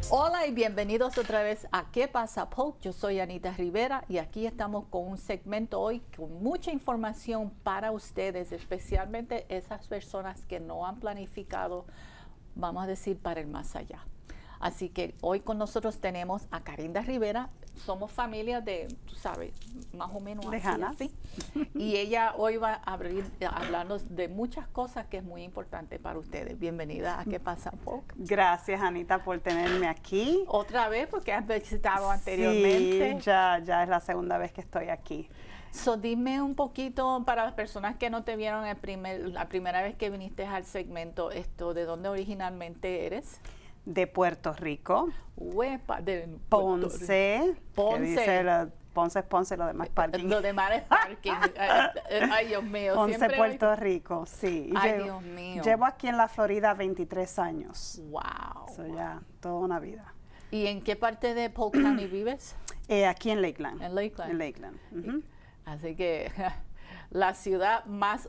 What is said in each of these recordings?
Hola y bienvenidos otra vez a ¿Qué pasa, Polk? Yo soy Anita Rivera y aquí estamos con un segmento hoy con mucha información para ustedes, especialmente esas personas que no han planificado, vamos a decir, para el más allá. Así que hoy con nosotros tenemos a Carinda Rivera. Somos familia de, tú sabes, más o menos lejanas. así. Y ella hoy va a hablarnos de muchas cosas que es muy importante para ustedes. Bienvenida a ¿Qué pasa, Polk? Gracias, Anita, por tenerme aquí. Otra vez, porque has visitado anteriormente. Sí, ya es la segunda vez que estoy aquí. So, dime un poquito para las personas que no te vieron la primera vez que viniste al segmento, ¿de dónde originalmente eres? De Puerto Rico. Huepa, de Ponce. Ponce. Que dice Ponce es Ponce, lo demás parking. Lo demás es parking. Ay, Dios mío. Ponce, Puerto Rico, sí. Ay, Dios mío. Llevo aquí en la Florida 23 años. Wow. Eso ya, toda una vida. ¿Y en qué parte de Polk County vives? Aquí en Lakeland. En Lakeland. En Lakeland. Así que la ciudad más...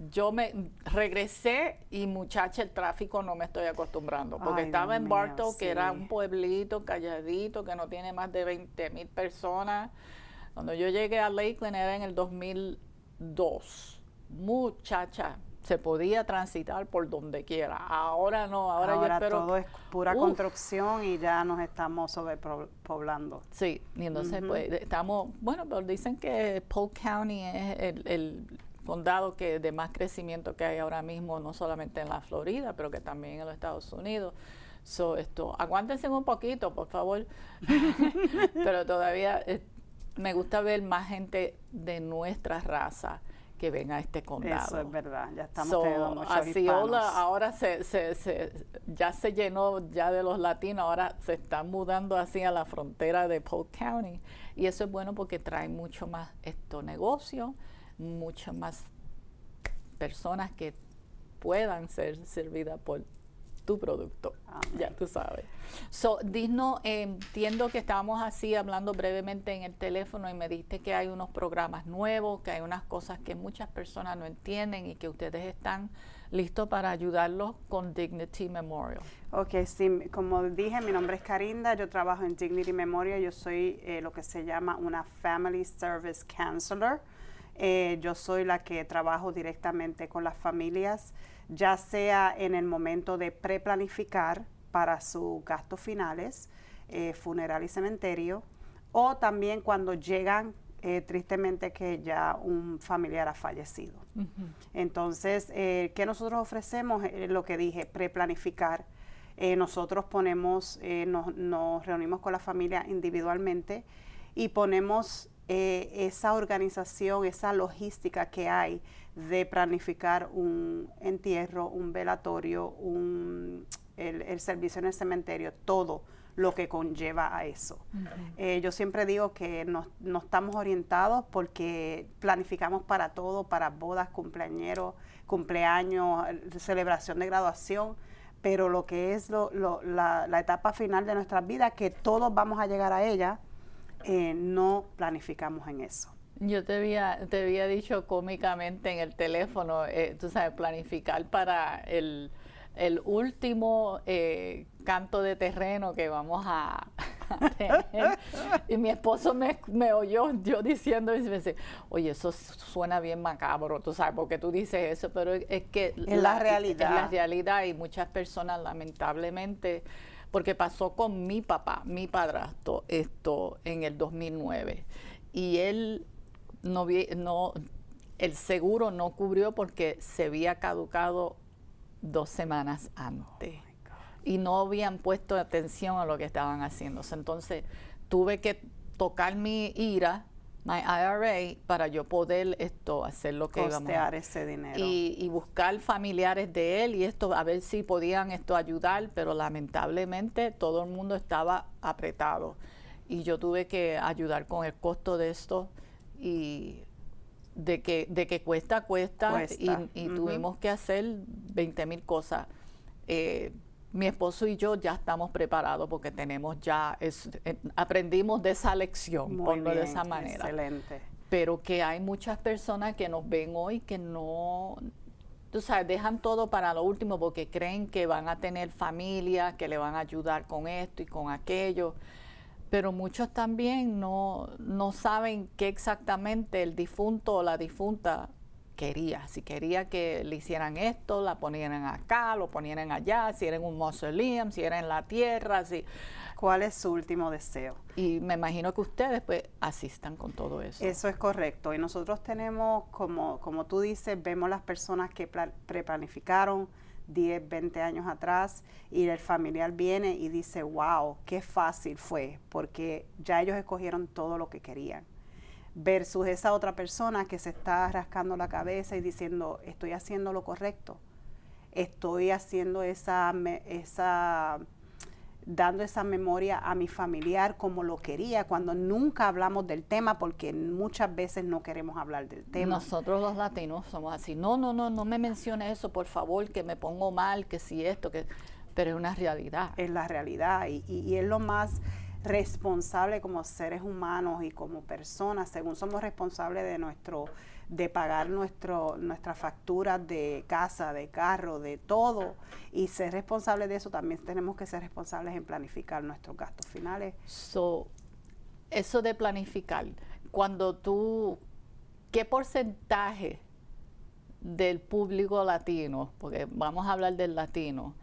yo me regresé y muchacha, el tráfico no me estoy acostumbrando. Porque estaba en Bartow, que era un pueblito calladito, que no tiene más de 20,000 personas. Cuando yo llegué a Lakeland era en el 2002. Muchacha, se podía transitar por donde quiera. Ahora no, ahora yo espero... todo es pura construcción y ya nos estamos sobrepoblando. Sí, y entonces pues estamos, bueno, pero dicen que Polk County es el condado que de más crecimiento que hay ahora mismo, no solamente en la Florida, pero que también en los Estados Unidos. Aguántense un poquito, por favor. Pero todavía me gusta ver más gente de nuestra raza que ven a este condado. Eso es verdad, ya estamos teniendo muchos Osceola hispanos. ahora ya se llenó ya de los latinos, ahora se están mudando así a la frontera de Polk County y eso es bueno porque trae mucho más negocio, muchas más personas que puedan ser servidas por tu producto. Amén. Ya tú sabes. Dinos, entiendo que estábamos así hablando brevemente en el teléfono y me dijiste que hay unos programas nuevos, que hay unas cosas que muchas personas no entienden y que ustedes están listos para ayudarlos con Dignity Memorial. Ok, sí, como dije, mi nombre es Carinda, yo trabajo en Dignity Memorial, yo soy lo que se llama una Family Service Counselor. Yo soy la que trabajo directamente con las familias, ya sea en el momento de preplanificar para sus gastos finales, funeral y cementerio, o también cuando llegan tristemente que ya un familiar ha fallecido. Entonces, ¿qué nosotros ofrecemos? Lo que dije, preplanificar. Nosotros nos reunimos con la familia individualmente y ponemos esa organización, esa logística que hay de planificar un entierro, un velatorio, el servicio en el cementerio, todo lo que conlleva a eso. Yo siempre digo que no estamos orientados porque planificamos para todo, para bodas, cumpleaños, celebración de graduación, pero lo que es la etapa final de nuestras vidas, que todos vamos a llegar a ella, no planificamos en eso. Yo te había dicho cómicamente en el teléfono, tú sabes, planificar para el último canto de terreno que vamos a tener. Y mi esposo me oyó yo diciendo, y me dice, oye, eso suena bien macabro, tú sabes, porque tú dices eso, pero es que es la realidad. Es la realidad y muchas personas lamentablemente, porque pasó con mi papá, mi padrastro, esto en el 2009, y él el seguro no cubrió porque se había caducado 2 semanas antes y no habían puesto atención a lo que estaban haciendo. Entonces tuve que tocar mi IRA, my IRA, para yo poder hacer lo que costear ese dinero y buscar familiares de él y a ver si podían ayudar, pero lamentablemente todo el mundo estaba apretado y yo tuve que ayudar con el costo de esto y de que cuesta y tuvimos que hacer 20,000 cosas. Mi esposo y yo ya estamos preparados porque tenemos aprendimos de esa lección, ponlo de esa manera. Excelente. Pero que hay muchas personas que nos ven hoy que no tú sabes, dejan todo para lo último porque creen que van a tener familia, que le van a ayudar con esto y con aquello. Pero muchos también no saben qué exactamente el difunto o la difunta quería. Si quería que le hicieran esto, la ponieran acá, lo ponieran allá, si era en un mausoleum, si era en la tierra, si... ¿Cuál es su último deseo? Y me imagino que ustedes pues asistan con todo eso. Eso es correcto. Y nosotros tenemos, como tú dices, vemos las personas que preplanificaron 10, 20 años atrás y el familiar viene y dice, wow, qué fácil fue, porque ya ellos escogieron todo lo que querían. Versus esa otra persona que se está rascando la cabeza y diciendo, estoy haciendo lo correcto, estoy haciendo dando esa memoria a mi familiar como lo quería, cuando nunca hablamos del tema porque muchas veces no queremos hablar del tema. Nosotros los latinos somos así, no me mencione eso, por favor, que me pongo mal, que si esto, que... Pero es una realidad. Es la realidad y es lo más responsable como seres humanos y como personas, según somos responsables de pagar nuestras facturas de casa, de carro, de todo, y ser responsables de eso, también tenemos que ser responsables en planificar nuestros gastos finales. Eso de planificar, ¿qué porcentaje del público latino, porque vamos a hablar del latino,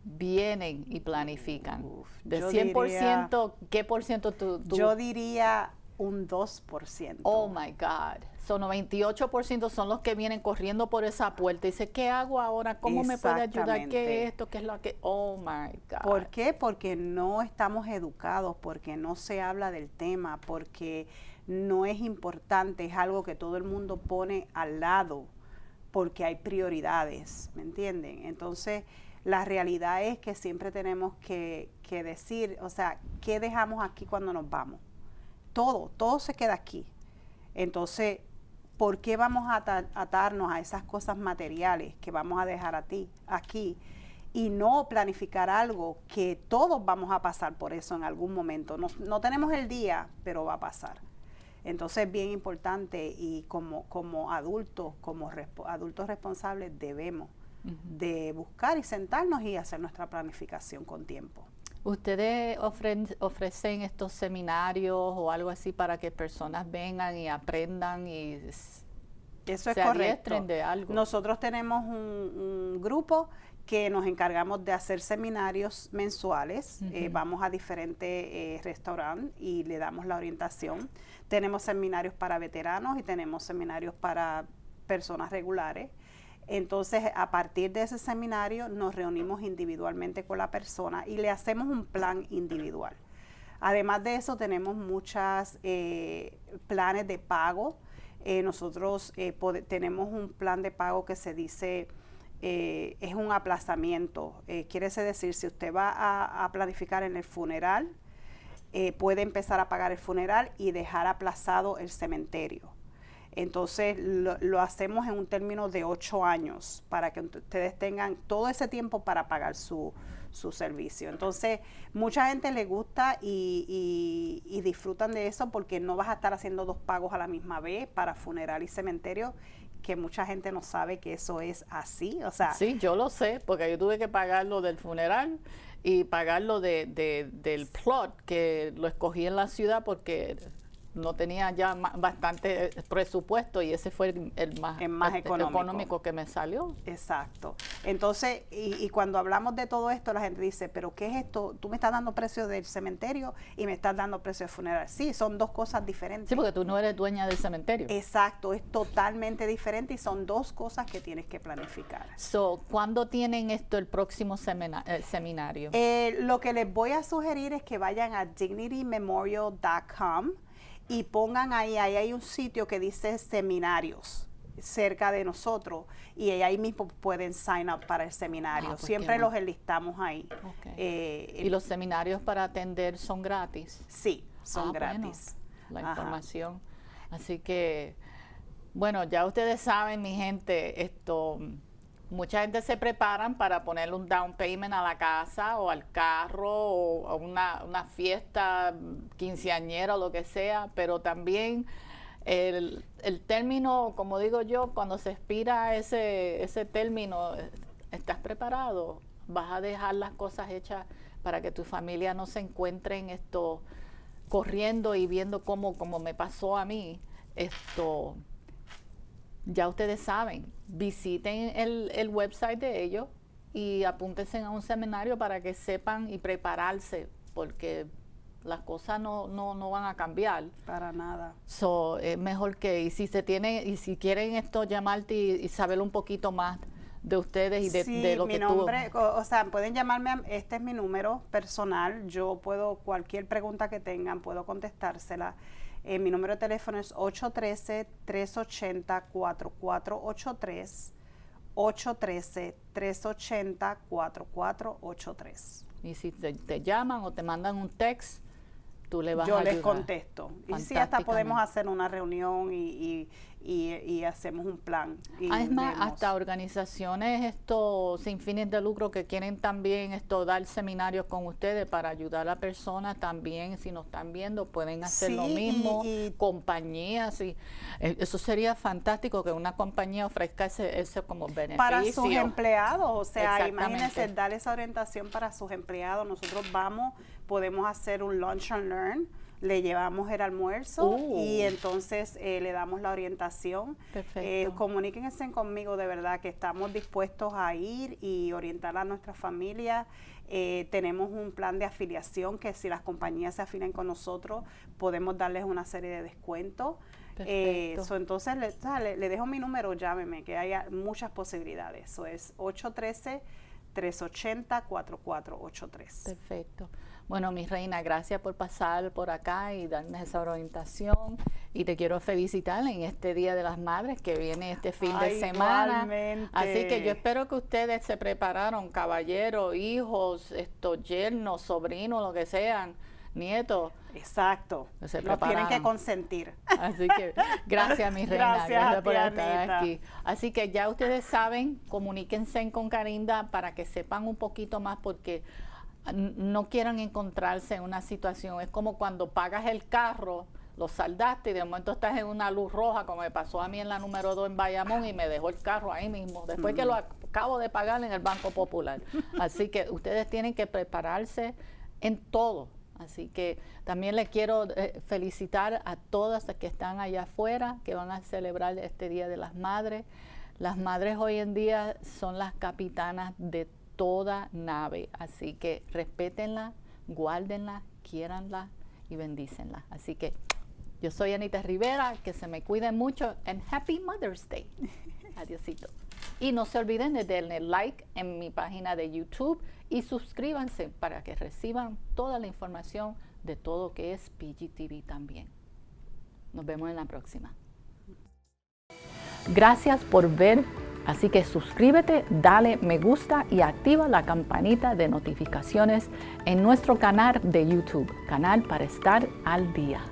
vienen y planifican? De 100%, ¿qué por ciento tú? Yo diría un 2%. Oh my God. Son 98% son los que vienen corriendo por esa puerta y dicen, ¿qué hago ahora? ¿Cómo me puede ayudar? ¿Qué es esto? ¿Qué es lo que? Oh my God. ¿Por qué? Porque no estamos educados, porque no se habla del tema, porque no es importante, es algo que todo el mundo pone al lado, porque hay prioridades, ¿me entienden? Entonces, la realidad es que siempre tenemos que decir, o sea, ¿qué dejamos aquí cuando nos vamos? Todo se queda aquí. Entonces, ¿por qué vamos a atarnos a esas cosas materiales que vamos a dejar aquí y no planificar algo que todos vamos a pasar por eso en algún momento? No tenemos el día, pero va a pasar. Entonces es bien importante y como adultos, adultos responsables debemos de buscar y sentarnos y hacer nuestra planificación con tiempo. ¿Ustedes ofrecen estos seminarios o algo así para que personas vengan y aprendan y eso es se correcto. adiestren de algo? Nosotros tenemos un grupo que nos encargamos de hacer seminarios mensuales. Vamos a diferentes restaurantes y le damos la orientación. Tenemos seminarios para veteranos y tenemos seminarios para personas regulares. Entonces, a partir de ese seminario, nos reunimos individualmente con la persona y le hacemos un plan individual. Además de eso, tenemos muchos planes de pago. Nosotros tenemos un plan de pago que se dice, es un aplazamiento. Quiere decir, si usted va a planificar en el funeral, puede empezar a pagar el funeral y dejar aplazado el cementerio. Entonces lo hacemos en un término de 8 años para que ustedes tengan todo ese tiempo para pagar su servicio. Entonces mucha gente le gusta y disfrutan de eso porque no vas a estar haciendo 2 pagos a la misma vez para funeral y cementerio, que mucha gente no sabe que eso es así. O sea, sí, yo lo sé porque yo tuve que pagar lo del funeral y pagar lo del plot, que lo escogí en la ciudad porque no tenía ya bastante presupuesto y ese fue el más económico que me salió. Exacto. Entonces, y cuando hablamos de todo esto, la gente dice, ¿pero qué es esto? Tú me estás dando precio del cementerio y me estás dando precio del funeral. Sí, son 2 cosas diferentes. Sí, porque tú no eres dueña del cementerio. Exacto, es totalmente diferente y son 2 cosas que tienes que planificar. ¿Cuándo tienen el próximo seminario? Lo que les voy a sugerir es que vayan a dignitymemorial.com y pongan ahí hay un sitio que dice seminarios cerca de nosotros y ahí mismo pueden sign up para el seminario. Pues siempre los enlistamos ahí. Okay. ¿Y los seminarios para atender son gratis? Sí, son gratis. Bueno, la información. Así que, bueno, ya ustedes saben, mi gente, mucha gente se preparan para ponerle un down payment a la casa o al carro o a una fiesta quinceañera o lo que sea, pero también El término, como digo yo, cuando se expira ese término, ¿estás preparado? Vas a dejar las cosas hechas para que tu familia no se encuentre en esto corriendo y viendo como me pasó a mí. Ya ustedes saben, visiten el website de ellos y apúntense a un seminario para que sepan y prepararse, porque las cosas no van a cambiar. Para nada. Es mejor que, y si quieren llamarte y saber un poquito más de ustedes y de lo que tú... O sea, pueden llamarme, este es mi número personal, yo puedo, cualquier pregunta que tengan, puedo contestársela. Mi número de teléfono es 813-380-4483, 813-380-4483. Y si te llaman o te mandan un text, tú le vas a ayudar. Yo les contesto. Y sí, hasta podemos hacer una reunión y hacemos un plan. Es más, hasta organizaciones sin fines de lucro que quieren también dar seminarios con ustedes para ayudar a personas también, si nos están viendo, pueden hacer lo mismo. Compañías, eso sería fantástico que una compañía ofrezca ese como beneficio. Para sus empleados, o sea, imagínense dar esa orientación para sus empleados. Nosotros podemos hacer un lunch and learn, le llevamos el almuerzo y entonces le damos la orientación. Perfecto. Comuníquense conmigo, de verdad que estamos dispuestos a ir y orientar a nuestra familia. Tenemos un plan de afiliación que si las compañías se afilian con nosotros, podemos darles una serie de descuentos. Entonces le dejo mi número, llámeme, que hay muchas posibilidades. Eso es 813-380-4483. Perfecto. Bueno, mi reina, gracias por pasar por acá y darnos esa orientación. Y te quiero felicitar en este Día de las Madres que viene este fin de semana. Igualmente. Así que yo espero que ustedes se prepararon, caballeros, hijos, yernos, sobrinos, lo que sean, nietos. Exacto. Los tienen que consentir. Así que gracias, mi reina. Gracias por estar aquí. Así que ya ustedes saben, comuníquense con Carinda para que sepan un poquito más, porque no quieran encontrarse en una situación. Es como cuando pagas el carro, lo saldaste y de momento estás en una luz roja, como me pasó a mí en la número 2 en Bayamón, y me dejó el carro ahí mismo, después que lo acabo de pagar en el Banco Popular. Así que ustedes tienen que prepararse en todo. Así que también les quiero felicitar a todas las que están allá afuera, que van a celebrar este Día de las Madres. Las madres hoy en día son las capitanas de toda nave, así que respétenla, guárdenla, quiéranla y bendícenla. Así que yo soy Anita Rivera, que se me cuiden mucho, and Happy Mother's Day. Adiosito. Y no se olviden de darle like en mi página de YouTube y suscríbanse para que reciban toda la información de todo que es PGTV también. Nos vemos en la próxima. Gracias por ver. Así que suscríbete, dale me gusta y activa la campanita de notificaciones en nuestro canal de YouTube, canal para estar al día.